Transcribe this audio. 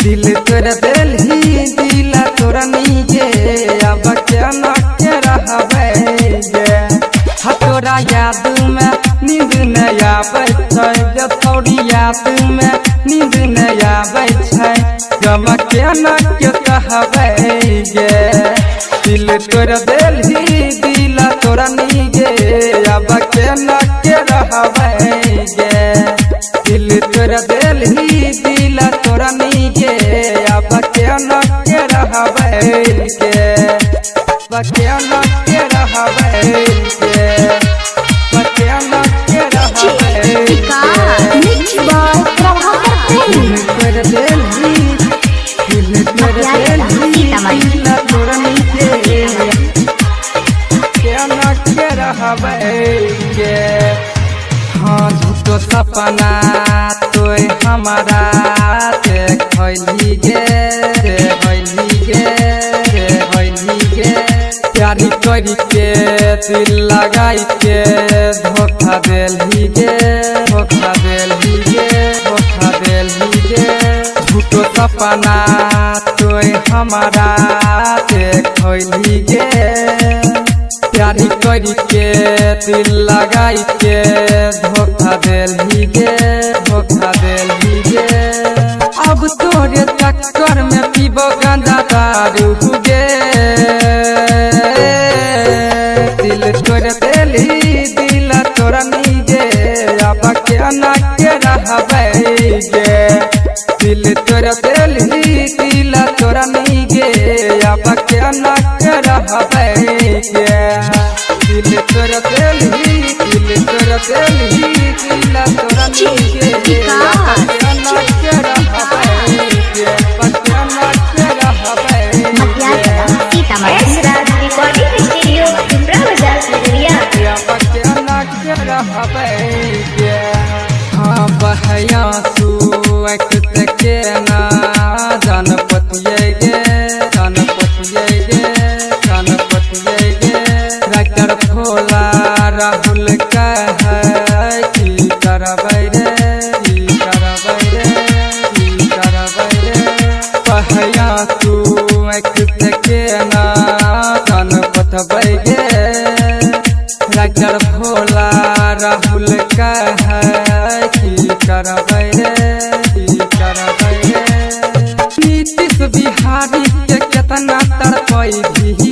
दिल तोर दिल दिला तोरा नीजे अब क्या न के रहबे गे हतोरा याद में नींद न आबै छै जे थोड़ी याद में नींद न आबै छै जब क्या न के कहबै गे दिल तोर दिल दिला तोरा नीजे अब क्या न के रहबे गे दिल तोर दिल दिला तोरा नीजे अब क्या न के रहबे गे क्या न के रहबे गे क्या न के रहबे तोर दिल दिला तोरा नीजे क्या न के रहबे गे हाँ झूठो सपना तोय हमारा देखली गे प्यारी करी के दिल लगाई के धोखा देली गे झूठो सपना तोय हमारा देखली गे प्यारी करी के दिल लगाई के धोखा देली गे अब तोरे चक्कर में पीबो गंदा दारू गे दिल तोरे दिली दिला तोरा नीजे अब क्या न के रहबे गे दिल तोरे दिली दिला तोरा नीजे अब क्या न के रहबे गे दिल तोरा दिली दिला तोरा नीजे क्या न के रहबे गे क्या न के रहबे हाँ बहया सुख के ना जान पतिये गे राइटर भोला राहुल कहे की करबै रे बहया सुख के ना जान पतबै गे राइटर भोला राहुल कहे की करबै रे नीतीश बिहारी के केतना तड़पै भी